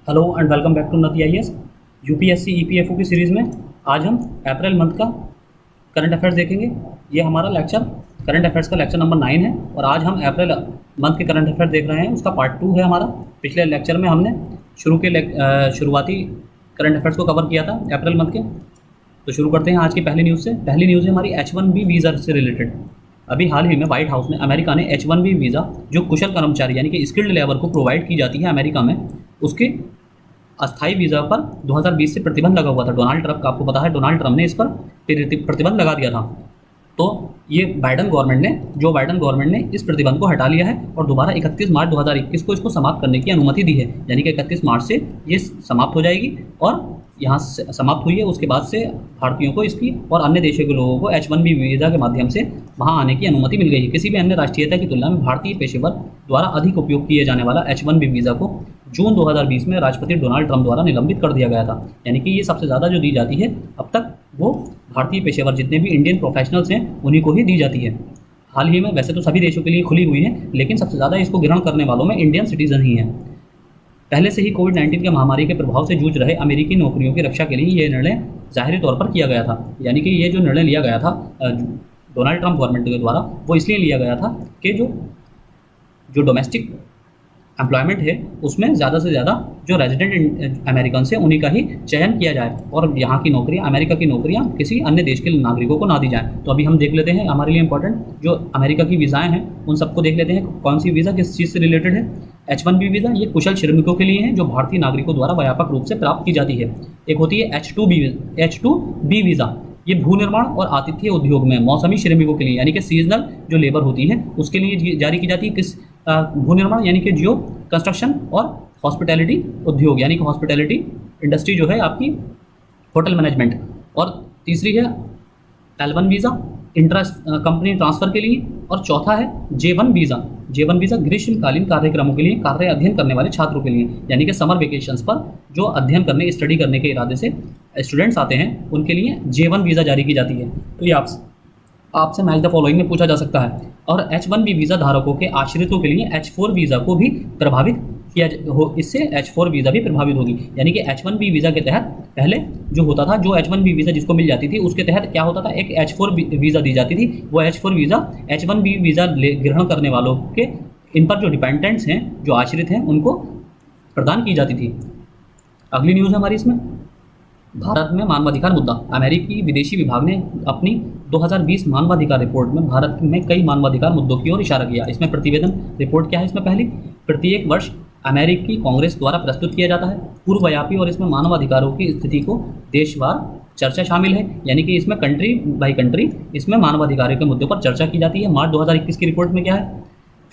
Hello and welcome back to Unnati IAS. UPSC EPFO की series में आज हम अप्रैल मंथ का करंट अफेयर्स देखेंगे। ये हमारा लेक्चर करंट अफेयर्स का लेक्चर नंबर 9 है और आज हम अप्रैल मंथ के करंट अफेयर्स देख रहे हैं। उसका पार्ट 2 है हमारा। पिछले लेक्चर में हमने शुरुआती करंट अफेयर्स को कवर किया था अप्रैल मंथ के। तो शुरू करते हैं आज की पहली न्यूज़ से। पहली न्यूज़ है हमारी H1B वीज़ा से रिलेटेड। अभी हाल ही में व्हाइट हाउस ने अमेरिका ने H1B वीज़ा जो कुशल कर्मचारी यानी कि स्किल्ड लेबर को प्रोवाइड की जाती है अमेरिका में, उसके अस्थायी वीज़ा पर 2020 से प्रतिबंध लगा हुआ था। डोनाल्ड ट्रंप का आपको पता है, डोनाल्ड ट्रंप ने इस पर प्रतिबंध लगा दिया था। तो ये जो बाइडन गवर्नमेंट ने इस प्रतिबंध को हटा लिया है और दोबारा 31 मार्च 2021 को इसको समाप्त करने की अनुमति दी है। यानी कि 31 मार्च से ये समाप्त हो जाएगी और यहाँ से समाप्त हुई है। उसके बाद से भारतीयों को इसकी और अन्य देशों के लोगों को H1B वीज़ा के माध्यम से वहाँ आने की अनुमति मिल गई है। किसी भी अन्य राष्ट्रीयता की तुलना में भारतीय पेशेवर द्वारा अधिक उपयोग किए जाने वाला H1B वीज़ा को जून 2020 में राष्ट्रपति डोनाल्ड ट्रंप द्वारा निलंबित कर दिया गया था। यानी कि ये सबसे ज़्यादा जो दी जाती है अब तक वो भारतीय पेशेवर जितने भी इंडियन प्रोफेशनल्स हैं उन्हीं को ही दी जाती है। हाल ही में वैसे तो सभी देशों के लिए खुली हुई है, लेकिन सबसे ज़्यादा इसको ग्रहण करने वालों में इंडियन सिटीजन ही हैं। पहले से ही कोविड-19 के महामारी के प्रभाव से जूझ रहे अमेरिकी नौकरियों की रक्षा के लिए ये निर्णय ज़ाहिरी तौर पर किया गया था। यानी कि ये जो निर्णय लिया गया था डोनाल्ड ट्रंप गवर्नमेंट के द्वारा, वो इसलिए लिया गया था कि जो डोमेस्टिक एम्प्लॉयमेंट है उसमें ज़्यादा से ज़्यादा जो रेजिडेंट अमेरिकन हैं उन्हीं का ही चयन किया जाए और यहाँ की नौकरियाँ, अमेरिका की नौकरियाँ किसी अन्य देश के नागरिकों को ना दी जाए। तो अभी हम देख लेते हैं हमारे लिए इंपॉर्टेंट जो अमेरिका की वीज़ाएँ हैं उन सबको देख लेते हैं। कौन सी वीज़ा किस चीज़ से रिलेटेड है। H1B वीज़ा ये कुशल श्रमिकों के लिए है जो भारतीय नागरिकों द्वारा व्यापक रूप से प्राप्त की जाती है। एक होती है H2B वीज़ा, ये भूनिर्माण और आतिथ्य उद्योग में मौसमी श्रमिकों के लिए यानी कि सीजनल जो लेबर होती है उसके लिए जारी की जाती है। किस भूनिर्माण यानी कि जियो कंस्ट्रक्शन और हॉस्पिटैलिटी उद्योग यानी कि हॉस्पिटैलिटी इंडस्ट्री जो है आपकी होटल मैनेजमेंट। और तीसरी है L1 visa interest company transfer के लिए। और चौथा है J1 वीज़ा ग्रीष्मकालीन कार्यक्रमों के लिए कार्य अध्ययन करने वाले छात्रों के लिए यानी कि समर वेकेशंस पर जो अध्ययन करने स्टडी करने के इरादे से स्टूडेंट्स आते हैं उनके लिए J1 वीज़ा जारी की जाती है। तो ये आपसे मैच द फॉलोइंग में पूछा जा सकता है। और H1B वीज़ा धारकों के आश्रितों के लिए H4 वीज़ा को भी प्रभावित इससे H4 वीज़ा भी प्रभावित होगी। यानी कि H1B वीज़ा के तहत पहले जो होता था, जो H1B वीज़ा जिसको मिल जाती थी उसके तहत क्या होता था, एक H4 वीज़ा दी जाती थी। वो H4 वीज़ा H1B वीज़ा ग्रहण करने वालों के इन पर जो डिपेंडेंट्स हैं, जो आश्रित हैं, उनको प्रदान की जाती थी। अगली न्यूज़ है हमारी इसमें भारत में मानवाधिकार मुद्दा। अमेरिकी विदेशी विभाग ने अपनी 2020 मानवाधिकार रिपोर्ट में भारत में कई मानवाधिकार मुद्दों की ओर इशारा किया। इसमें प्रतिवेदन रिपोर्ट क्या है, इसमें पहली प्रत्येक वर्ष अमेरिकी कांग्रेस द्वारा प्रस्तुत किया जाता है पूर्वव्यापी और इसमें मानवाधिकारों की स्थिति को देशवार चर्चा शामिल है। यानी कि इसमें कंट्री बाई कंट्री इसमें मानवाधिकारों के मुद्दों पर चर्चा की जाती है। मार्च 2021 की रिपोर्ट में क्या है,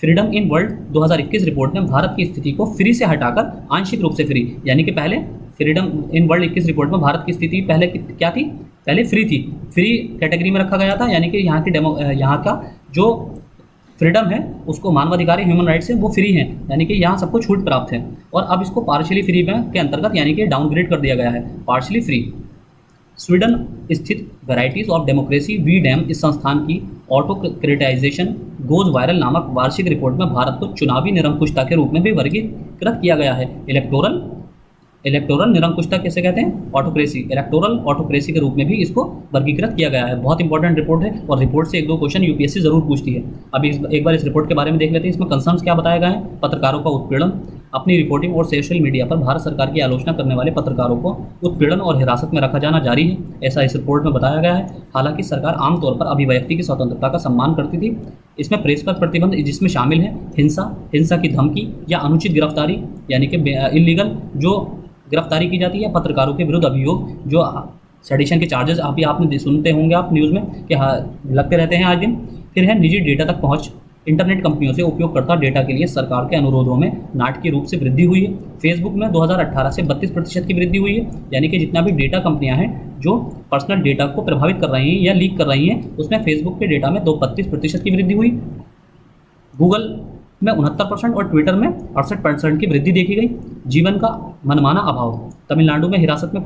फ्रीडम इन वर्ल्ड 2021 रिपोर्ट में भारत की स्थिति को फ्री से हटाकर आंशिक रूप से फ्री, यानी कि पहले फ्रीडम इन वर्ल्ड 21 रिपोर्ट में भारत की स्थिति पहले क्या थी, पहले फ्री थी, फ्री कैटेगरी में रखा गया था। यानी कि यहाँ का जो फ्रीडम है उसको मानवाधिकार ह्यूमन राइट्स है वो फ्री है, यानी कि यहाँ सबको छूट प्राप्त है। और अब इसको पार्शियली फ्री के अंतर्गत यानी कि डाउनग्रेड कर दिया गया है, पार्शियली फ्री। स्वीडन स्थित वैराइटीज़ ऑफ डेमोक्रेसी वीडैम इस संस्थान की ऑटोक्रेटाइजेशन गोज वायरल नामक वार्षिक रिपोर्ट में भारत को चुनावी निरंकुशता के रूप में भी वर्गीकृत किया गया है। इलेक्टोरल निरंकुशता कैसे कहते हैं, ऑटोक्रेसी, इलेक्टोरल ऑटोक्रेसी के रूप में भी इसको वर्गीकृत किया गया है। बहुत इंपॉर्टेंट रिपोर्ट है और रिपोर्ट से 1-2 क्वेश्चन यूपीएससी जरूर पूछती है। अभी एक बार इस रिपोर्ट के बारे में देख लेते हैं। इसमें कंसर्न्स क्या बताए गए हैं, पत्रकारों का उत्पीड़न, अपनी रिपोर्टिंग और सोशल मीडिया पर भारत सरकार की आलोचना करने वाले पत्रकारों को उत्पीड़न और हिरासत में रखा जाना जारी है, ऐसा इस रिपोर्ट में बताया गया है। हालांकि सरकार आमतौर पर अभिव्यक्ति की स्वतंत्रता का सम्मान करती थी। इसमें प्रेस पर प्रतिबंध जिसमें शामिल है हिंसा की धमकी या अनुचित गिरफ्तारी, यानी कि इलीगल जो गिरफ्तारी की जाती है पत्रकारों के विरुद्ध, अभियोग जो सेडिशन के चार्जेस अभी आपने सुनते होंगे आप न्यूज़ में कि लगते रहते हैं आज दिन। फिर है निजी डेटा तक पहुंच, इंटरनेट कंपनियों से उपयोगकर्ता डेटा के लिए सरकार के अनुरोधों में नाटकीय रूप से वृद्धि हुई है। फेसबुक में 2018 से 32% की वृद्धि हुई है। यानी कि जितना भी डेटा कंपनियां हैं जो पर्सनल डेटा को प्रभावित कर रही हैं या लीक कर रही हैं, उसमें फेसबुक के डेटा में 32% की वृद्धि हुई। गूगल में 69% और ट्विटर में 68% की वृद्धि देखी गई। जीवन का मनमाना अभाव, तमिलनाडु में हिरासत में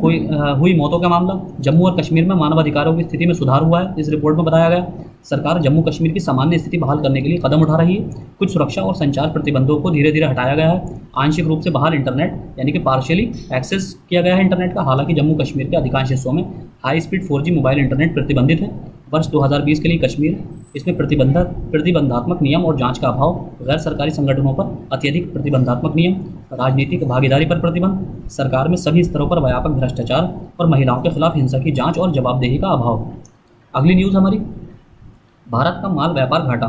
हुई मौतों का मामला। जम्मू और कश्मीर में मानवाधिकारों की स्थिति में सुधार हुआ है, इस रिपोर्ट में बताया गया। सरकार जम्मू कश्मीर की सामान्य स्थिति बहाल करने के लिए कदम उठा रही है। कुछ सुरक्षा और संचार प्रतिबंधों को धीरे धीरे हटाया गया है। आंशिक रूप से बहाल इंटरनेट यानी कि पार्शियली एक्सेस किया गया है इंटरनेट का। हालांकि जम्मू कश्मीर के अधिकांश हिस्सों में high speed 4G mobile internet प्रतिबंधित है। वर्ष 2020 के लिए कश्मीर इसमें प्रतिबंधात्मक नियम और जांच का अभाव, गैर सरकारी संगठनों पर अत्यधिक प्रतिबंधात्मक नियम, राजनीतिक भागीदारी पर प्रतिबंध, सरकार में सभी स्तरों पर व्यापक भ्रष्टाचार और महिलाओं के खिलाफ हिंसा की जांच और जवाबदेही का अभाव। अगली न्यूज़ हमारी, भारत का माल व्यापार घाटा।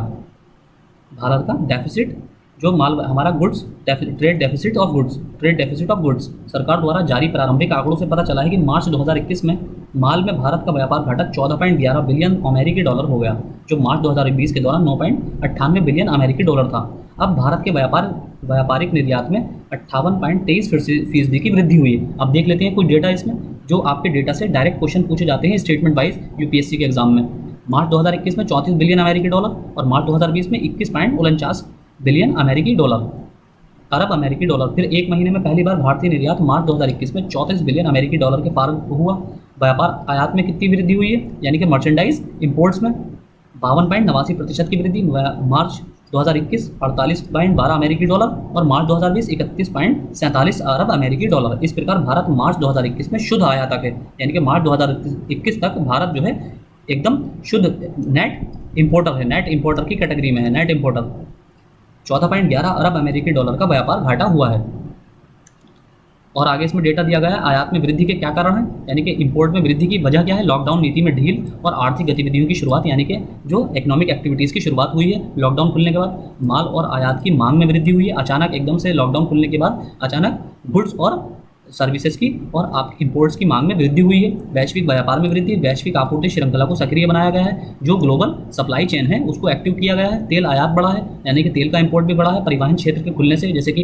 भारत का डेफिसिट, जो माल हमारा goods trade deficit of goods सरकार द्वारा जारी प्रारंभिक आंकड़ों से पता चला है कि मार्च 2021 में माल में भारत का व्यापार घाटा 14.11 बिलियन अमेरिकी डॉलर हो गया, जो मार्च 2020 के दौरान 9.98 बिलियन अमेरिकी डॉलर था। अब भारत के व्यापारिक निर्यात में 58.23% की वृद्धि हुई है। अब देख लेते हैं कुछ डेटा इसमें, जो आपके डेटा से डायरेक्ट क्वेश्चन पूछे जाते हैं स्टेटमेंट वाइज यूपीएससी के एग्जाम में। मार्च 2021 में 34 बिलियन अमेरिकी डॉलर और मार्च 2020 में 21.49 बिलियन अमेरिकी डॉलर, अरब अमेरिकी डॉलर। फिर एक महीने में पहली बार भारतीय निर्यात मार्च 2021 में 34 बिलियन अमेरिकी डॉलर के पार हुआ। व्यापार आयात में कितनी वृद्धि हुई है, यानी कि मर्चेंडाइज इंपोर्ट्स में 52.89% की वृद्धि। मार्च 2021 48.12 अमेरिकी डॉलर और मार्च 2020 31.47 अरब अमेरिकी डॉलर। इस प्रकार भारत मार्च 2021 में शुद्ध आयातक है, यानी कि मार्च 2021 तक भारत जो है एकदम शुद्ध नेट इंपोर्टर है, नेट इंपोर्टर की कैटेगरी में है, नेट इंपोर्टर। 14.11 अरब अमेरिकी डॉलर का व्यापार घाटा हुआ है। और आगे इसमें डेटा दिया गया है आयात में वृद्धि के क्या कारण हैं, यानी कि इंपोर्ट में वृद्धि की वजह क्या है। लॉकडाउन नीति में ढील और आर्थिक गतिविधियों की शुरुआत, यानी कि जो इकोनॉमिक एक्टिविटीज़ की शुरुआत हुई है लॉकडाउन खुलने के बाद। माल और आयात की मांग में वृद्धि हुई है, अचानक एकदम से लॉकडाउन खुलने के बाद अचानक गुड्स और सर्विसेज की और आप इंपोर्ट्स की मांग में वृद्धि हुई है। वैश्विक व्यापार में वृद्धि, वैश्विक आपूर्ति श्रृंखला को सक्रिय बनाया गया है, जो ग्लोबल सप्लाई चेन है उसको एक्टिव किया गया है। तेल आयात बढ़ा है, यानी कि तेल का इंपोर्ट भी बढ़ा है। परिवहन क्षेत्र के खुलने से, जैसे कि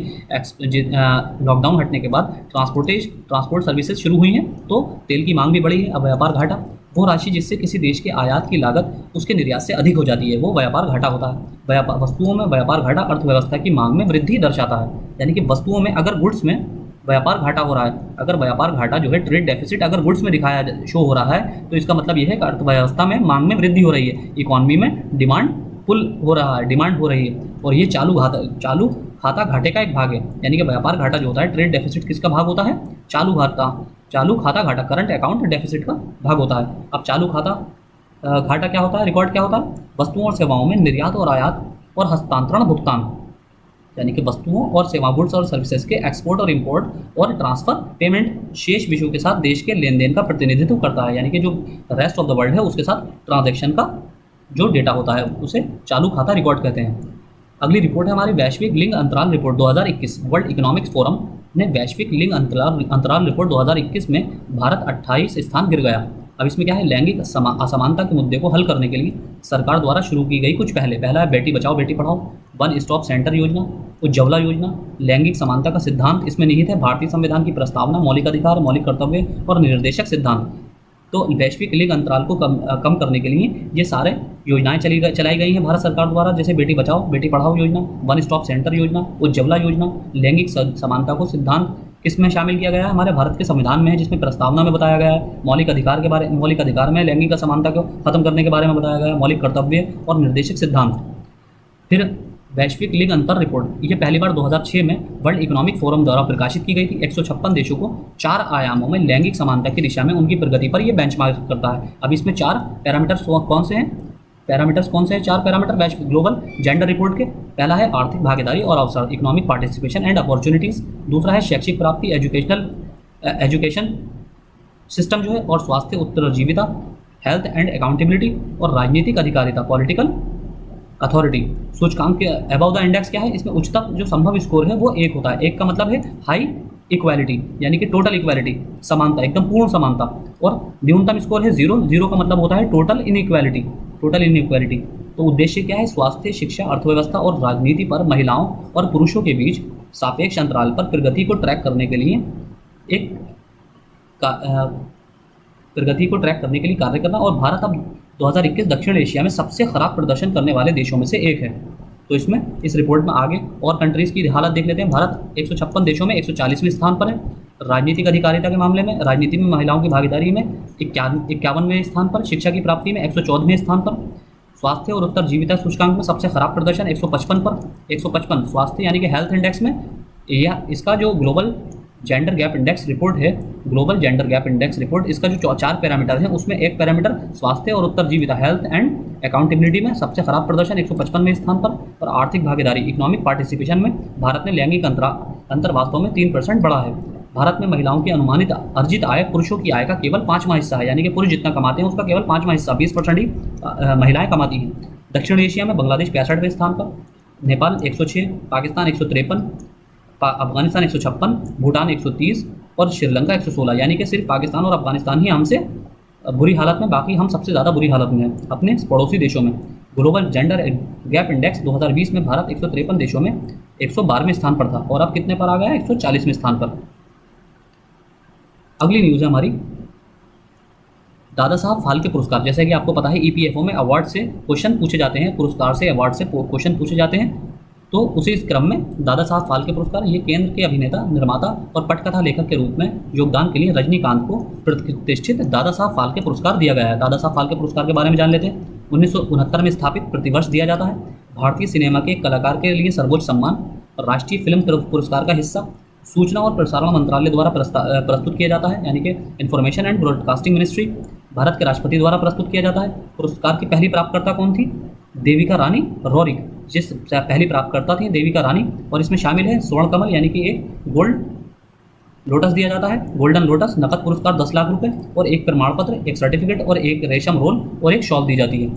लॉकडाउन हटने के बाद ट्रांसपोर्ट सर्विसेज शुरू हुई हैं, तो तेल की मांग भी बढ़ी है। अब व्यापार घाटा, वो राशि जिससे किसी देश के आयात की लागत उसके निर्यात से अधिक हो जाती है, वो व्यापार घाटा होता है। वस्तुओं में व्यापार घाटा अर्थव्यवस्था की मांग में वृद्धि दर्शाता है, यानी कि वस्तुओं में अगर गुड्स में व्यापार घाटा हो रहा है, अगर व्यापार घाटा जो है ट्रेड डेफिसिट अगर गुड्स में शो हो रहा है, तो इसका मतलब यह है कि अर्थव्यवस्था में मांग में वृद्धि हो रही है, इकोनॉमी में डिमांड पुल हो रहा है, डिमांड हो रही है। और ये चालू खाता घाटे का एक भाग है, यानी कि व्यापार घाटा जो होता है, ट्रेड डेफिसिट किसका भाग होता है, चालू खाता घाटा, करंट अकाउंट डेफिसिट का भाग होता है। अब चालू खाता घाटा क्या होता है, रिकॉर्ड क्या होता है, वस्तुओं और सेवाओं में निर्यात और आयात और हस्तांतरण भुगतान, यानी कि वस्तुओं और सेवा गुड्स और सर्विसेज के एक्सपोर्ट और इंपोर्ट और ट्रांसफर पेमेंट शेष विषयों के साथ देश के लेन देन का प्रतिनिधित्व करता है, यानी कि जो रेस्ट ऑफ द वर्ल्ड है उसके साथ ट्रांजैक्शन का जो डेटा होता है उसे चालू खाता रिकॉर्ड कहते हैं। अगली रिपोर्ट है हमारी वैश्विक लिंग अंतराल रिपोर्ट 2021। वर्ल्ड इकोनॉमिक्स फोरम ने वैश्विक लिंग अंतराल रिपोर्ट 2021 में भारत 28 स्थान गिर गया। अब इसमें क्या है, लैंगिक असमानता के मुद्दे को हल करने के लिए सरकार द्वारा शुरू की गई कुछ पहला है Beti Bachao Beti Padhao, one stop centre योजना, उज्ज्वला योजना। लैंगिक समानता का सिद्धांत इसमें निहित है, भारतीय संविधान की प्रस्तावना, मौलिक अधिकार, मौलिक कर्तव्य और निर्देशक सिद्धांत। तो वैश्विक लिंग अंतराल को कम करने के लिए ये सारे योजनाएं चलाई गई हैं भारत सरकार द्वारा, जैसे बेटी बचाओ बेटी पढ़ाओ योजना, वन स्टॉप सेंटर योजना, उज्ज्वला योजना। लैंगिक समानता को सिद्धांत किसमें शामिल किया गया है, हमारे भारत के संविधान में है, जिसमें प्रस्तावना में बताया गया है। मौलिक अधिकार में लैंगिक असमानता को खत्म करने के बारे में बताया गया है, मौलिक कर्तव्य और निर्देशक सिद्धांत। फिर वैश्विक लिंग अंतर रिपोर्ट, ये पहली बार 2006 में वर्ल्ड इकोनॉमिक फोरम द्वारा प्रकाशित की गई थी। 156 देशों को 4 आयामों में लैंगिक समानता की दिशा में उनकी प्रगति पर यह बेंचमार्क करता है। अब इसमें 4 पैरामीटर्स कौन से हैं, 4 पैरामीटर वैश्विक ग्लोबल जेंडर रिपोर्ट के। पहला है आर्थिक भागीदारी और अवसर, इकोनॉमिक पार्टिसिपेशन एंड अपॉर्चुनिटीज़। दूसरा है शैक्षिक प्राप्ति, एजुकेशन सिस्टम जो है, और स्वास्थ्य उत्तरजीविता, हेल्थ एंड अकाउंटेबिलिटी, और राजनीतिक अधिकारिता, पॉलिटिकल अथॉरिटी। सूचकांक के अबव द इंडेक्स क्या है, इसमें उच्चतम जो संभव स्कोर है वो 1 होता है। 1 का मतलब है हाई इक्वालिटी, यानी कि टोटल इक्वालिटी, समानता, एकदम पूर्ण समानता। और न्यूनतम स्कोर है 0 का मतलब होता है टोटल इनइक्वालिटी। तो उद्देश्य क्या है, स्वास्थ्य, शिक्षा, अर्थव्यवस्था और राजनीति पर महिलाओं और पुरुषों के बीच सापेक्ष अंतराल पर प्रगति को ट्रैक करने के लिए कार्य करना। और भारत अब 2021 दक्षिण एशिया में सबसे खराब प्रदर्शन करने वाले देशों में से एक है। तो इस रिपोर्ट में आगे और कंट्रीज़ की हालत देख लेते हैं। भारत 156 देशों में 140वें स्थान पर है। राजनीतिक अधिकारिता के मामले में, राजनीति में महिलाओं की भागीदारी में 51वें स्थान पर, शिक्षा की प्राप्ति में 114वें स्थान पर, स्वास्थ्य और उत्तरजीविता सूचकांक में सबसे खराब प्रदर्शन 155 पर, 155 स्वास्थ्य यानी कि हेल्थ इंडेक्स में। यह इसका जो global gender gap index report है, global gender gap index report, इसका जो 4 पैरामीटर है उसमें एक पैरामीटर स्वास्थ्य और उत्तरजीविता हेल्थ एंड अकाउंटेबिलिटी में सबसे खराब प्रदर्शन 155वें स्थान पर। और आर्थिक भागीदारी इकोनॉमिक पार्टिसिपेशन में भारत में लैंगिक अंतर वास्तव में 3% बढ़ा है। भारत में महिलाओं की अनुमानित अर्जित आय पुरुषों की आय का केवल 5वां हिस्सा है, यानी कि पुरुष जितना कमाते हैं उसका केवल 5वां हिस्सा 20% ही महिलाएं कमाती हैं। दक्षिण एशिया में बांग्लादेश 65वें स्थान पर, नेपाल 106, पाकिस्तान 153, अफगानिस्तान 156, भूटान 130 और श्रीलंका 116, यानी कि सिर्फ पाकिस्तान और अफगानिस्तान ही हमसे बुरी हालत में, बाकी हम सबसे ज़्यादा बुरी हालत में हैं अपने पड़ोसी देशों में। ग्लोबल जेंडर गैप इंडेक्स 2020 में भारत 153 देशों में 112वें स्थान पर था और अब कितने पर आ गया है, 140वें स्थान पर। अगली न्यूज़ है हमारी दादा साहब फाल्के पुरस्कार। जैसे कि आपको पता है ईपीएफओ में अवार्ड से क्वेश्चन पूछे जाते हैं, पुरस्कार से अवार्ड से क्वेश्चन पूछे जाते हैं, तो उसी क्रम में दादा साहब फाल्के पुरस्कार ये केंद्र के अभिनेता, निर्माता और पटकथा लेखक के रूप में योगदान के लिए रजनीकांत को प्रतिष्ठित दादा साहब फाल्के पुरस्कार दिया गया है। दादा साहब फाल्के पुरस्कार के बारे में जान लेते हैं। 1969 में स्थापित, प्रतिवर्ष दिया जाता है। भारतीय सिनेमा के कलाकार के लिए सर्वोच्च सम्मान, राष्ट्रीय फिल्म पुरस्कार का हिस्सा, सूचना और प्रसारण मंत्रालय द्वारा प्रस्तुत किया जाता है, यानी कि information and broadcasting ministry. Bharat के राष्ट्रपति द्वारा प्रस्तुत किया जाता है। पुरस्कार की पहली प्राप्तकर्ता कौन थी? देविका रानी रॉरिक, जिस पहली प्राप्तकर्ता थी देविका रानी। और इसमें शामिल है स्वर्ण कमल यानी कि एक गोल्ड लोटस दिया जाता है, गोल्डन लोटस, नकद पुरस्कार 10 लाख रुपए और एक प्रमाण पत्र, एक सर्टिफिकेट और एक रेशम रोल और एक शॉल दी जाती है।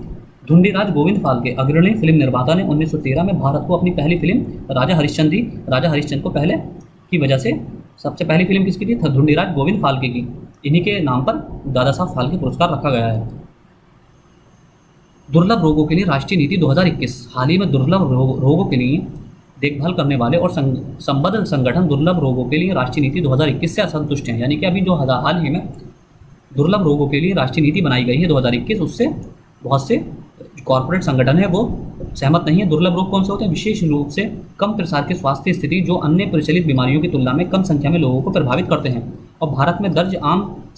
धुंडीराज गोविंद फाल्के अग्रणी फिल्म निर्माता ने 1913 में भारत को अपनी पहली फिल्म राजा हरिश्चंद्र दी। राजा हरिश्चंद्र को पहले की वजह से सबसे पहली फिल्म किसकी थी? धुंडीराज गोविंद फाल्के की। इन्हीं के नाम पर दादा साहब फाल्के पुरस्कार रखा गया है। दुर्लभ रोगों के लिए राष्ट्रीय नीति 2021। हाल ही में दुर्लभ रोगों के लिए देखभाल करने वाले और संबद्ध संगठन दुर्लभ रोगों के लिए राष्ट्रीय नीति 2021 से असंतुष्ट हैं। यानी कि अभी जो हाल ही में दुर्लभ रोगों के लिए राष्ट्रीय नीति बनाई गई है 2021, उससे बहुत से कॉर्पोरेट संगठन है वो सहमत नहीं है। दुर्लभ रोग कौन से होते हैं? विशेष रूप से कम प्रसार की स्वास्थ्य स्थिति जो अन्य प्रचलित बीमारियों की तुलना में कम संख्या में लोगों को प्रभावित करते हैं। और भारत में दर्ज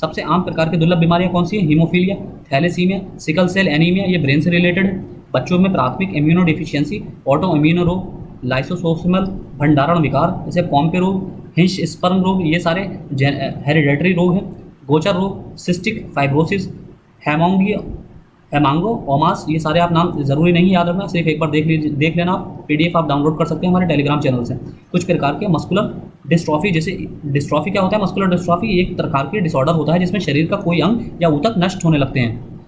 सबसे आम प्रकार की दुर्लभ बीमारियां कौन सी है? Haemophilia, thalassaemia, sickle cell anaemia, ये ब्रेन से रिलेटेड है। बच्चों में प्राथमिक इम्यूनो डिफिशियंसी, ऑटो इम्यूनो रोग, लाइसोसोमल भंडारण विकार जैसे पॉम्पे रोग, हिंस स्पर्म रोग, ये सारे हेरिडेटरी रोग हैं। गोचर रोग, सिस्टिक फाइब्रोसिस, हेमांगोमास, ये सारे आप नाम जरूरी नहीं याद रखना, सिर्फ एक बार देख लेना। आप पीडीएफ आप डाउनलोड कर सकते हैं हमारे टेलीग्राम चैनल से। कुछ प्रकार के मस्कुलर डिस्ट्रॉफी, जैसे डिस्ट्रॉफी क्या होता है? मस्कुलर डिस्ट्रॉफी एक प्रकार की डिसऑर्डर होता है जिसमें शरीर का कोई अंग या ऊतक नष्ट होने लगते हैं।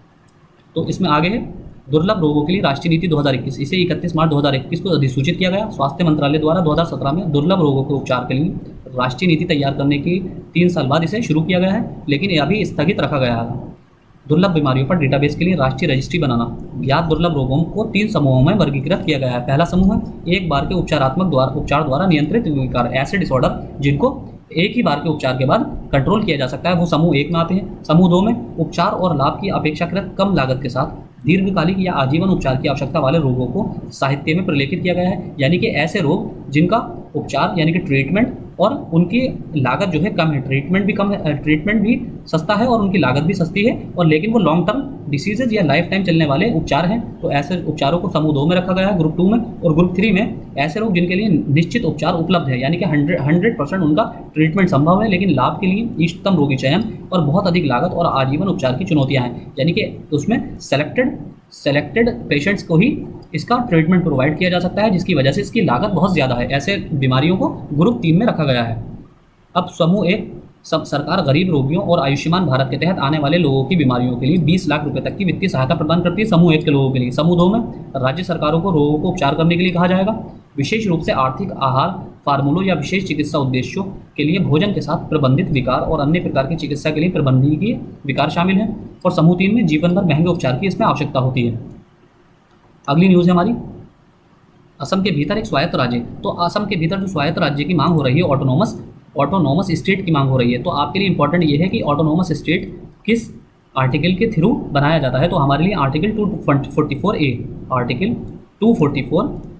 तो इसमें आगे है दुर्लभ रोगों के लिए राष्ट्रीय नीति 2021। इसे 31 मार्च 2021 को अधिसूचित किया गया। स्वास्थ्य मंत्रालय द्वारा 2017 में दुर्लभ रोगों के उपचार के लिए राष्ट्रीय नीति तैयार करने की 3 साल बाद इसे शुरू किया गया है, लेकिन ये अभी स्थगित रखा गया है। दुर्लभ बीमारियों पर डेटाबेस के लिए राष्ट्रीय रजिस्ट्री बनाना। ज्ञात दुर्लभ रोगों को 3 समूहों में वर्गीकृत किया गया है। पहला समूह है एक बार के उपचार द्वारा नियंत्रित विकार, ऐसे डिसऑर्डर जिनको एक ही बार के उपचार के बाद कंट्रोल किया जा सकता है, वो समूह 1 में आते हैं। समूह 2 में उपचार और लाभ की अपेक्षाकृत कम लागत के साथ दीर्घकालिक या आजीवन उपचार की आवश्यकता वाले रोगों को साहित्य में प्रलेखित किया गया है, यानी कि ऐसे रोग जिनका उपचार यानी कि ट्रीटमेंट और उनकी लागत जो है कम है, ट्रीटमेंट भी कम है, ट्रीटमेंट भी सस्ता है और उनकी लागत भी सस्ती है, और लेकिन वो लॉन्ग टर्म डिसीजेज या लाइफ टाइम चलने वाले उपचार हैं। तो ऐसे उपचारों को समूह 2 में रखा गया है, ग्रुप 2 में। और ग्रुप 3 में ऐसे रोग जिनके लिए निश्चित उपचार उपलब्ध है, यानी कि 100% उनका ट्रीटमेंट संभव है, लेकिन लाभ के लिए इष्टतम रोगी चयन और बहुत अधिक लागत और आजीवन उपचार की चुनौतियाँ हैं, यानी कि उसमें सेलेक्टेड पेशेंट्स को ही इसका ट्रीटमेंट प्रोवाइड किया जा सकता है, जिसकी वजह से इसकी लागत बहुत ज़्यादा है। ऐसे बीमारियों को ग्रुप 3 में रखा गया है। अब समूह 1 सरकार गरीब रोगियों और आयुष्मान भारत के तहत आने वाले लोगों की बीमारियों के लिए 20 लाख रुपए तक की वित्तीय सहायता प्रदान करती है समूह 1 के लोगों के लिए। समूह 2 में राज्य सरकारों को रोगों को उपचार करने के लिए कहा जाएगा। विशेष रूप से आर्थिक आहार फार्मूलों या विशेष चिकित्सा उद्देश्यों के लिए भोजन के साथ प्रबंधित विकार और अन्य प्रकार की चिकित्सा के लिए प्रबंधकीय विकार शामिल हैं। और समूह 3 में जीवन भर महंगे उपचार की इसमें आवश्यकता होती है। अगली न्यूज़ है हमारी असम के भीतर एक स्वायत्त राज्य। तो असम के भीतर जो स्वायत्त राज्य की मांग हो रही है, ऑटोनोमस स्टेट की मांग हो रही है। तो आपके लिए इंपॉर्टेंट ये है कि ऑटोनोमस स्टेट किस आर्टिकल के थ्रू बनाया जाता है। तो हमारे लिए आर्टिकल 244A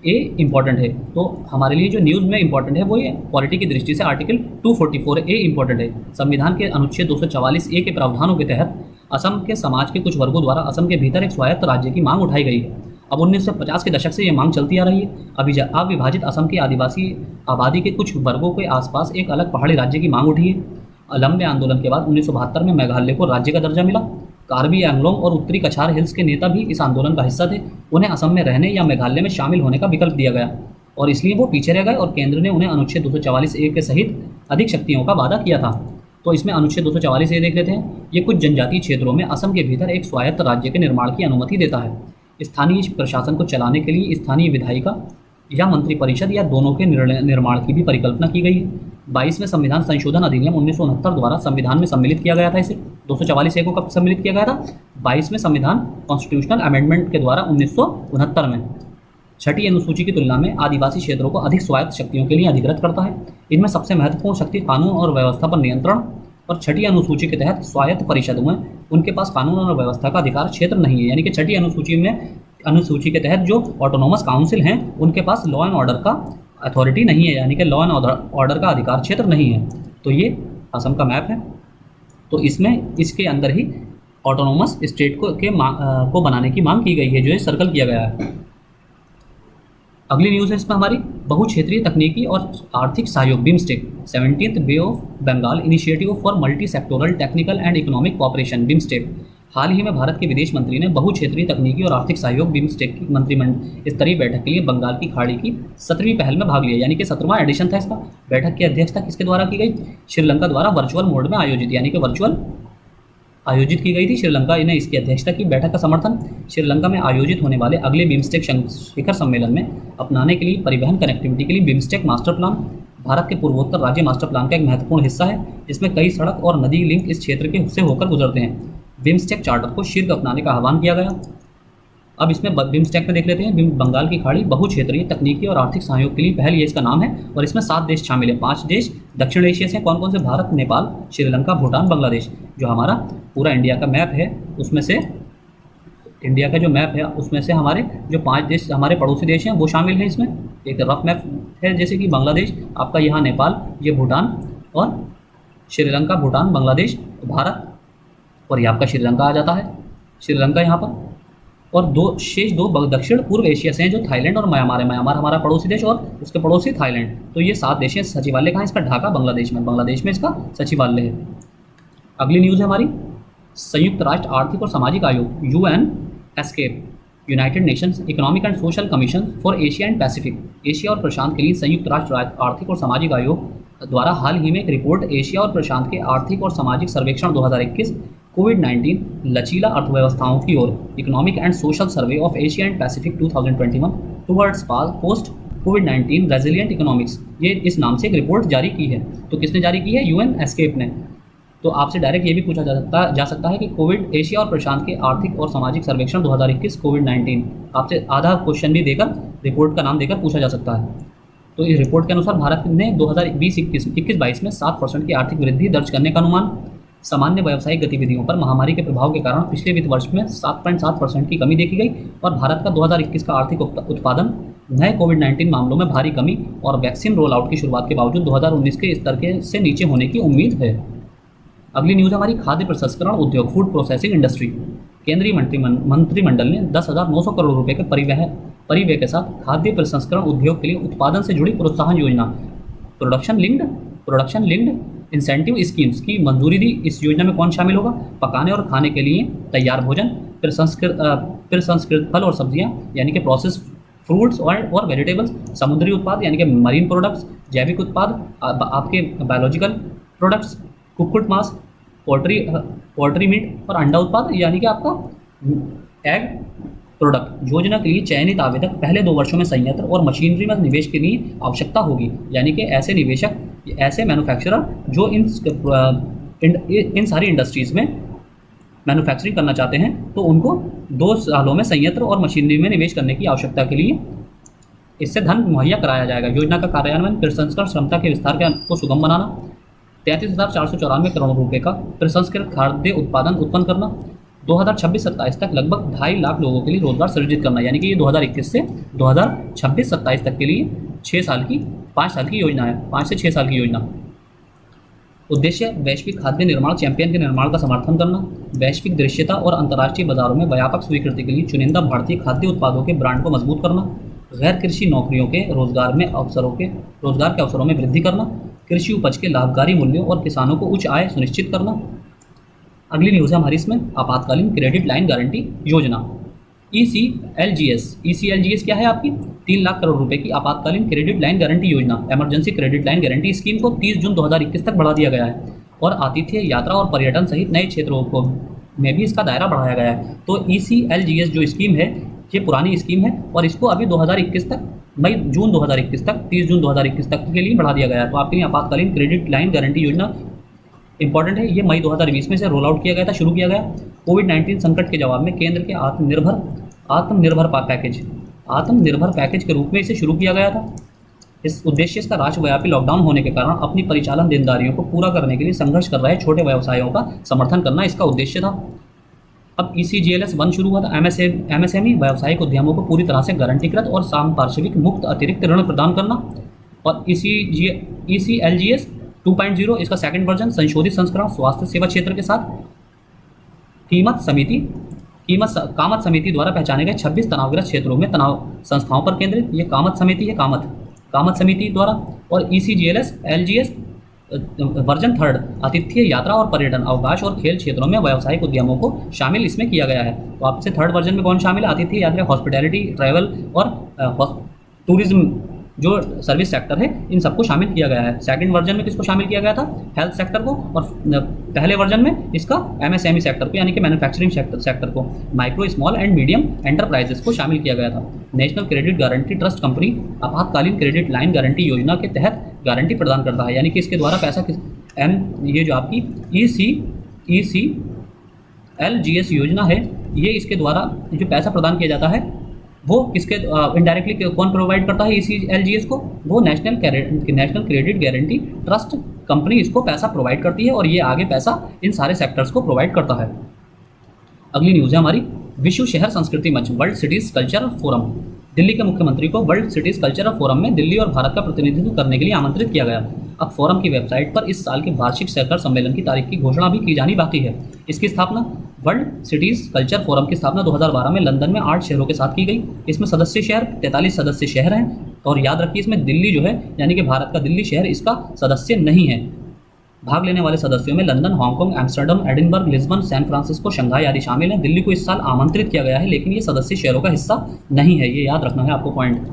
ए इम्पॉर्टेंट है। तो हमारे लिए जो न्यूज़ में इम्पॉर्टेंट है वो ये पॉलिटी की दृष्टि से आर्टिकल 244 ए इम्पॉर्टेंट है। संविधान के अनुच्छेद 244 ए के प्रावधानों के तहत असम के समाज के कुछ वर्गों द्वारा असम के भीतर एक स्वायत्त राज्य की मांग उठाई गई है। अब 1950 के दशक से ये मांग चलती आ रही है। अविभाजित असम की आदिवासी आबादी के कुछ वर्गों के आसपास एक अलग पहाड़ी राज्य की मांग उठी है। लंबे आंदोलन के बाद 1972 में मेघालय को राज्य का दर्जा मिला। कार्बी एंगलोंग और उत्तरी कछार हिल्स के नेता भी इस आंदोलन का हिस्सा थे। उन्हें असम में रहने या मेघालय में शामिल होने का विकल्प दिया गया और इसलिए वो पीछे रह गए और केंद्र ने उन्हें अनुच्छेद 244 ए के सहित अधिक शक्तियों का वादा किया था। तो इसमें अनुच्छेद 244 ए देख लेते हैं। ये कुछ जनजातीय क्षेत्रों में असम के भीतर एक स्वायत्त राज्य के निर्माण की अनुमति देता है। स्थानीय प्रशासन को चलाने के लिए स्थानीय विधायिका या मंत्रिपरिषद या दोनों के निर्माण की भी परिकल्पना की गई है। 22वें संविधान संशोधन अधिनियम 1969 द्वारा संविधान में सम्मिलित किया गया था। इसे 244 ए को कब सम्मिलित किया गया था? 22वें संविधान कॉन्स्टिट्यूशनल अमेंडमेंट के द्वारा 1969 में। छठी अनुसूची की तुलना में आदिवासी क्षेत्रों को अधिक स्वायत्त शक्तियों के लिए अधिकृत करता है। इनमें सबसे महत्वपूर्ण शक्ति कानून और व्यवस्था पर नियंत्रण और छठी अनुसूची के तहत स्वायत्त परिषदों में उनके पास कानून और व्यवस्था का अधिकार क्षेत्र नहीं है। यानी कि छठी अनुसूची के तहत जो ऑटोनोमस काउंसिल हैं उनके पास लॉ एंड ऑर्डर का अथॉरिटी नहीं है, यानी कि लॉ एंड ऑर्डर का अधिकार क्षेत्र नहीं है। तो ये असम का मैप है। तो इसमें इसके अंदर ही ऑटोनोमस स्टेट को बनाने की मांग की गई है, जो ये सर्कल किया गया है। अगली न्यूज़ है इसमें हमारी बहुक्षेत्रीय तकनीकी और आर्थिक सहयोग BIMSTEC 17th bay of Bengal initiative for multi sectoral technical and economic cooperation BIMSTEC. हाल ही में भारत के विदेश मंत्री ने बहुक्षेत्रीय तकनीकी और आर्थिक सहयोग बिम्स्टेक की मंत्रिमंडल स्तरीय बैठक के लिए बंगाल की खाड़ी की 17वीं पहल में भाग लिया, यानी कि 17वां एडिशन था इसका। बैठक की अध्यक्षता किसके द्वारा की गई? श्रीलंका द्वारा वर्चुअल मोड में आयोजित, यानी कि वर्चुअल आयोजित की गई थी। श्रीलंका ने इसकी अध्यक्षता की। बैठक का समर्थन श्रीलंका में आयोजित होने वाले अगले बिम्स्टेक शिखर सम्मेलन में अपनाने के लिए परिवहन कनेक्टिविटी के लिए बिम्स्टेक मास्टर प्लान भारत के पूर्वोत्तर राज्य मास्टर प्लान का एक महत्वपूर्ण हिस्सा है, जिसमें कई सड़क और नदी लिंक इस क्षेत्र के से होकर गुजरते हैं। बिम्स्टेक चार्टर को शीघ्र अपनाने का आह्वान किया गया। अब इसमें बिम्स्टेक में देख लेते हैं। बंगाल की खाड़ी बहुक्षेत्रीय तकनीकी और आर्थिक सहयोग के लिए पहल, ये इसका नाम है और इसमें 7 देश शामिल हैं। 5 देश दक्षिण एशिया से। कौन कौन से? भारत, नेपाल, श्रीलंका, भूटान, बांग्लादेश। जो हमारा पूरा इंडिया का मैप है उसमें से हमारे जो 5 देश हमारे पड़ोसी देश हैं वो शामिल हैं इसमें। एक रफ मैप है, जैसे कि बांग्लादेश आपका यहाँ, नेपाल, ये भूटान और श्रीलंका, भूटान, बांग्लादेश, भारत और ये आपका श्रीलंका आ जाता है। श्रीलंका यहाँ पर और शेष दो दक्षिण पूर्व एशिया से हैं, जो थाईलैंड और म्यांमार है। म्यांमार हमारा पड़ोसी देश और उसके पड़ोसी थाईलैंड। तो ये 7 देश हैं। सचिवालय कहाँ है इसका? ढाका, बांग्लादेश में इसका सचिवालय है। अगली न्यूज़ है हमारी संयुक्त राष्ट्र आर्थिक और सामाजिक आयोग यूएनएसके United Nations Economic and Social Commission for Asia and Pacific. Asia और प्रशांत के लिए संयुक्त राष्ट्र आर्थिक और सामाजिक आयोग द्वारा हाल ही में एक रिपोर्ट एशिया और प्रशांत के आर्थिक और सामाजिक सर्वेक्षण 2021 कोविड-19 लचीला अर्थव्यवस्थाओं की ओर economic and social survey of Asia and Pacific 2021 towards post कोविड-19 रेजिलिएंट इकोनॉमिक्स, ये इस नाम से एक रिपोर्ट जारी की है। तो किसने जारी की है? यूएनएसके ने। तो आपसे डायरेक्ट ये भी पूछा जा सकता है कि एशिया और प्रशांत के आर्थिक और सामाजिक सर्वेक्षण 2021 कोविड-19, आपसे आधा क्वेश्चन भी देकर रिपोर्ट का नाम देकर पूछा जा सकता है। तो इस रिपोर्ट के अनुसार भारत ने 2020-21-22 में 7% की आर्थिक वृद्धि दर्ज करने का अनुमान। सामान्य व्यावसायिक गतिविधियों पर महामारी के प्रभाव के कारण पिछले वित्त वर्ष में 7.7% की कमी देखी गई और भारत का 2021 का आर्थिक उत्पादन नए कोविड-19 मामलों में भारी कमी और वैक्सीन रोल आउट की शुरुआत के बावजूद 2019 के स्तर से नीचे होने की उम्मीद है। अगली न्यूज़ हमारी खाद्य प्रसंस्करण उद्योग फूड प्रोसेसिंग इंडस्ट्री। केंद्रीय मंत्रिमंडल ने 10,900 करोड़ रुपए के परिव्यय के साथ खाद्य प्रसंस्करण उद्योग के लिए उत्पादन से जुड़ी प्रोत्साहन योजना प्रोडक्शन लिंक्ड इंसेंटिव स्कीम्स की मंजूरी दी। इस योजना में कौन शामिल होगा? पकाने और खाने के लिए तैयार भोजन, प्रसंस्कृत फल और सब्जियां यानी कि प्रोसेस फ्रूट्स और वेजिटेबल्स, समुद्री उत्पाद यानी कि मरीन प्रोडक्ट्स, जैविक उत्पाद, आपके बायोलॉजिकल प्रोडक्ट्स, कुक्कुट मांस, पोल्ट्री मीट और अंडा उत्पाद यानी कि आपका एग प्रोडक्ट। योजना के लिए चयनित आवेदक पहले 2 वर्षों में संयंत्र और मशीनरी में निवेश के लिए आवश्यकता होगी, यानी कि ऐसे मैन्युफैक्चरर जो इन सारी इंडस्ट्रीज़ में मैन्युफैक्चरिंग करना चाहते हैं तो उनको 2 सालों में संयंत्र और मशीनरी में निवेश करने की आवश्यकता के लिए इससे धन मुहैया कराया जाएगा। योजना का कार्यान्वयन प्रसंस्करण क्षमता के विस्तार को सुगम बनाना, 33,494 करोड़ रुपए का प्रसंस्कृत खाद्य उत्पादन उत्पन्न करना, 2026-27 तक लगभग 2.5 लाख लोगों के लिए रोजगार सृजित करना, यानी कि ये 2021 से 2026-27 तक के लिए 5 साल की योजना है, 5 से 6 साल की योजना। उद्देश्य वैश्विक खाद्य निर्माण चैंपियन के निर्माण का समर्थन करना, वैश्विक दृश्यता और अंतर्राष्ट्रीय बाजारों में व्यापक स्वीकृति के लिए चुनिंदा भारतीय खाद्य उत्पादों के ब्रांड को मजबूत करना, गैर कृषि नौकरियों के रोजगार के अवसरों में वृद्धि करना, कृषि उपज के लाभकारी मूल्यों और किसानों को उच्च आय सुनिश्चित करना। अगली न्यूज़ है हमारी इसमें आपातकालीन क्रेडिट लाइन गारंटी योजना, ECLGS क्या है आपकी 3 लाख करोड़ रुपए की आपातकालीन क्रेडिट लाइन गारंटी योजना, emergency credit line guarantee scheme को 30 जून 2021 तक बढ़ा दिया गया है और आतिथ्य, यात्रा और पर्यटन सहित नए क्षेत्रों को में भी इसका दायरा बढ़ाया गया है। तो ECLGS जो स्कीम है ये पुरानी स्कीम है और इसको अभी 2021 तक जून 2021 तक 30 जून 2021 तक के लिए बढ़ा दिया गया है। तो आपके लिए आपातकालीन क्रेडिट लाइन गारंटी योजना इंपॉर्टेंट है। ये मई 2020 में से रोल आउट किया गया था, शुरू किया गया। कोविड-19 संकट के जवाब में केंद्र के आत्मनिर्भर पैकेज के रूप में इसे शुरू किया गया था। इस उद्देश्य इसका राष्ट्रव्यापी लॉकडाउन होने के कारण अपनी परिचालन देनदारियों को पूरा करने के लिए संघर्ष कर रहे छोटे व्यवसायों का समर्थन करना इसका उद्देश्य था। अब ECGLS 1 शुरू हुआ था। MSME व्यावसायिक उद्यमों को पूरी तरह से गारंटीकृत और संपार्श्विक मुक्त अतिरिक्त ऋण प्रदान करना। और ECLGS 2.0 इसका सेकंड वर्जन संशोधित संस्करण स्वास्थ्य सेवा क्षेत्र के साथ कामत समिति द्वारा पहचाने गए 26 तनावग्रस्त क्षेत्रों में तनाव संस्थाओं पर केंद्रित। ये कामत समिति है, कामत समिति द्वारा। और ECGLS वर्जन 3 आतिथ्य, यात्रा और पर्यटन, अवकाश और खेल क्षेत्रों में व्यावसायिक उद्यमों को शामिल इसमें किया गया है। तो आपसे 3rd वर्जन में कौन शामिल है? आतिथ्य, यात्रा, हॉस्पिटैलिटी, ट्रैवल और टूरिज्म जो सर्विस सेक्टर है इन सबको शामिल किया गया है। सेकंड वर्जन में किसको शामिल किया गया था? हेल्थ सेक्टर को। और पहले वर्जन में इसका MSME सेक्टर को यानी कि मैन्युफैक्चरिंग सेक्टर को, micro, small and medium enterprises को शामिल किया गया था। National credit guarantee trust company आपातकालीन क्रेडिट लाइन गारंटी योजना के तहत गारंटी प्रदान करता है, यानी कि इसके द्वारा पैसा ये जो आपकी ECLGS योजना है, ये इसके द्वारा जो पैसा प्रदान किया जाता है वो किसके इनडायरेक्टली कौन प्रोवाइड करता है ECLGS को? वो national credit guarantee trust company इसको पैसा प्रोवाइड करती है और ये आगे पैसा इन सारे सेक्टर्स को प्रोवाइड करता है। अगली न्यूज़ है हमारी विश्व शहर संस्कृति मंच world cities culture forum. Delhi के मुख्यमंत्री को वर्ल्ड सिटीज कल्चर फोरम में दिल्ली और भारत का प्रतिनिधित्व करने के लिए आमंत्रित किया गया। अब फोरम की वेबसाइट पर इस साल के वार्षिक शिखर सम्मेलन की तारीख की घोषणा भी की जानी बाकी है। इसकी स्थापना वर्ल्ड सिटीज कल्चर फोरम की स्थापना 2012 में लंदन में 8 शहरों के साथ की गई। इसमें सदस्य शहर 43 सदस्य शहर हैं और याद रखिए इसमें दिल्ली जो है यानी कि भारत का दिल्ली शहर इसका सदस्य नहीं है। भाग लेने वाले सदस्यों में London, Hong Kong, Amsterdam, Edinburgh, Lisbon, San Francisco, Shanghai आदि शामिल हैं। दिल्ली को इस साल आमंत्रित किया गया है लेकिन ये सदस्य शहरों का हिस्सा नहीं है, ये याद रखना है आपको पॉइंट।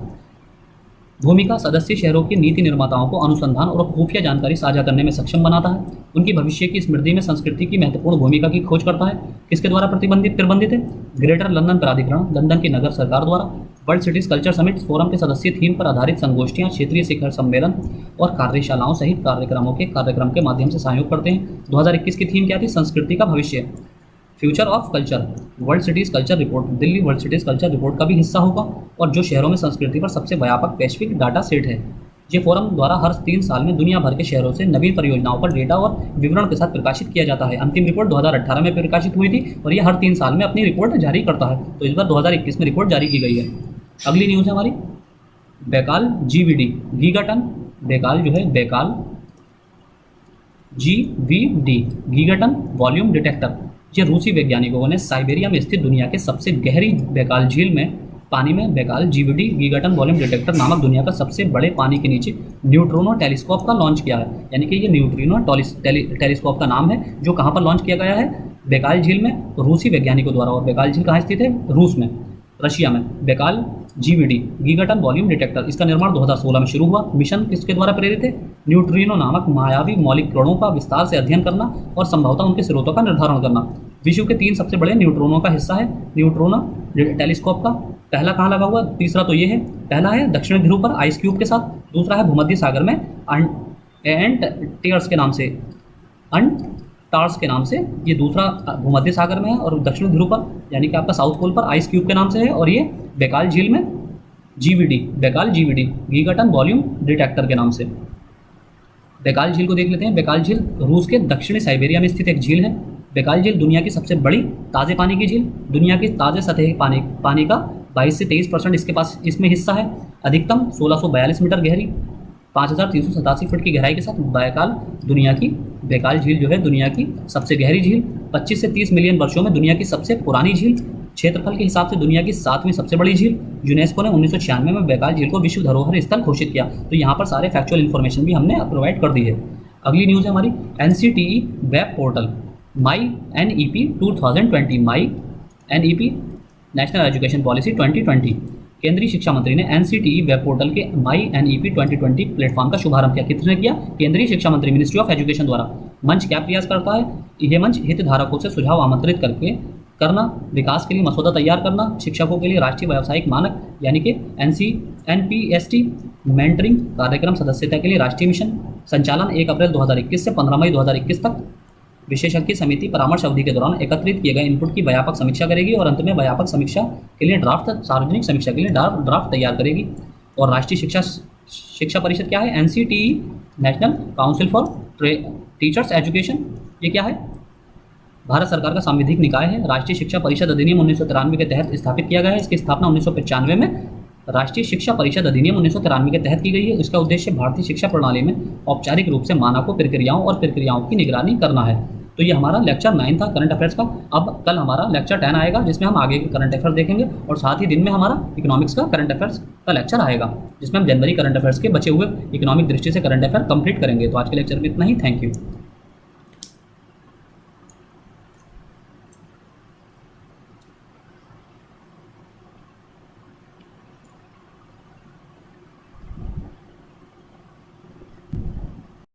भूमिका सदस्य शहरों के नीति निर्माताओं को अनुसंधान और खुफिया जानकारी साझा करने में सक्षम बनाता है। उनकी भविष्य की स्मृति में संस्कृति की महत्वपूर्ण भूमिका की खोज करता है। किसके द्वारा प्रबंधित है? ग्रेटर लंदन प्राधिकरण, लंदन की नगर सरकार द्वारा। World cities culture summit forum के सदस्य थीम पर आधारित संगोष्ठियां, क्षेत्रीय शिखर सम्मेलन और कार्यशालाओं सहित कार्यक्रम के माध्यम से सहयोग करते हैं। 2021 की थीम क्या थी? संस्कृति का भविष्य, future of culture. World cities culture report Delhi world cities culture report का भी हिस्सा होगा और जो शहरों में संस्कृति पर सबसे व्यापक वैश्विक डाटा सेट है। ये फोरम द्वारा हर 3 साल में दुनिया भर के शहरों से नवीन परियोजनाओं पर डेटा और विवरण के साथ प्रकाशित किया जाता है। अंतिम रिपोर्ट 2018 में प्रकाशित हुई थी और ये हर 3 साल में अपनी रिपोर्ट जारी करता है। तो इस बार 2021 में रिपोर्ट जारी की गई है। अगली न्यूज़ है हमारी बैकाल GVD गीगाटन। बैकाल जो है Baikal GVD gigaton volume detector, ये रूसी वैज्ञानिकों ने साइबेरिया में स्थित दुनिया के सबसे गहरी बैकाल झील में पानी में Baikal GVD gigaton volume detector नामक दुनिया का सबसे बड़े पानी के नीचे न्यूट्रिनो टेलीस्कोप का लॉन्च किया है। यानी कि ये न्यूट्रिनो टेलीस्कोप का नाम है जो कहाँ पर लॉन्च किया गया है? बैकाल झील में, रूसी वैज्ञानिकों द्वारा। और बैकाल झील कहाँ स्थित है? रूस में, रशिया में। Baikal GVD gigaton volume detector, इसका निर्माण 2016 में शुरू हुआ। मिशन किसके द्वारा प्रेरित है? न्यूट्रिनो नामक मायावी मौलिक कणों का विस्तार से अध्ययन करना और संभवतः उनके स्रोतों का निर्धारण करना। विश्व के 3 सबसे बड़े न्यूट्रिनो का हिस्सा है न्यूट्रिनो टेलीस्कोप का। पहला कहाँ लगा हुआ? तीसरा तो ये है। पहला है दक्षिण ध्रुव पर आइस क्यूब के साथ, दूसरा है भूमध्य सागर में टार्स के नाम से, ये दूसरा भूमध्य सागर में है और दक्षिण ध्रुव पर यानी कि आपका साउथ पोल पर आइस क्यूब के नाम से है। और ये बैकाल झील में Baikal GVD gigaton volume detector के नाम से। बैकाल झील को देख लेते हैं। बैकाल झील रूस के दक्षिणी साइबेरिया में स्थित एक झील है। बैकाल झील दुनिया की सबसे बड़ी ताज़े पानी की झील, दुनिया की ताज़े सतही पानी का 22 से 23% इसके पास इसमें हिस्सा है। अधिकतम 1642 मीटर गहरी, 5387 फुट की गहराई के साथ बैकाल झील जो है दुनिया की सबसे गहरी झील, 25 से 30 मिलियन वर्षों में दुनिया की सबसे पुरानी झील, क्षेत्रफल के हिसाब से दुनिया की 7वीं सबसे बड़ी झील। यूनेस्को ने 1996 में बैकाल झील को विश्व धरोहर स्थल घोषित किया। तो यहाँ पर सारे फैक्चुअल इन्फॉर्मेशन भी हमने प्रोवाइड कर दी है। अगली न्यूज़ है हमारी NCTE web portal my NEP 2020, my NEP national education policy 2020। केंद्रीय शिक्षा मंत्री ने NCTE वेब पोर्टल के माई NEP 2020 प्लेटफॉर्म का शुभारंभ किया। किसने किया? केंद्रीय शिक्षा मंत्री, मिनिस्ट्री ऑफ एजुकेशन द्वारा। मंच क्या प्रयास करता है? यह मंच हितधारकों से सुझाव आमंत्रित करना, विकास के लिए मसौदा तैयार करना, शिक्षकों के लिए राष्ट्रीय व्यावसायिक मानक यानी कि NPST मेंटरिंग कार्यक्रम सदस्यता के लिए राष्ट्रीय मिशन, संचालन 1 अप्रैल 2021 से 15 मई 2021 तक। विशेषज्ञ समिति परामर्श अवधि के दौरान एकत्रित किए गए इनपुट की व्यापक समीक्षा करेगी और अंत में व्यापक समीक्षा के लिए सार्वजनिक समीक्षा के लिए ड्राफ्ट तैयार करेगी। और राष्ट्रीय शिक्षा परिषद क्या है? NCTE national council for teachers education. ये क्या है? भारत सरकार का सांविधिक निकाय है। राष्ट्रीय शिक्षा परिषद अधिनियम 1993 के तहत स्थापित किया गया है। इसकी स्थापना 1995 में राष्ट्रीय शिक्षा परिषद अधिनियम 1993 के तहत की गई है। इसका उद्देश्य भारतीय शिक्षा प्रणाली में औपचारिक रूप से मानकों, प्रक्रियाओं की निगरानी करना है। तो ये हमारा लेक्चर 9 था करंट अफेयर्स का। अब कल हमारा लेक्चर 10 आएगा जिसमें हम आगे के करंट अफेयर्स देखेंगे और साथ ही दिन में हमारा इकोनॉमिक्स का करंट अफेयर्स का लेक्चर आएगा जिसमें हम जनवरी करंट अफेयर्स के बचे हुए इकोनॉमिक दृष्टि से करंट अफेयर कंप्लीट करेंगे। तो आज के लेक्चर में इतना ही। Thank you.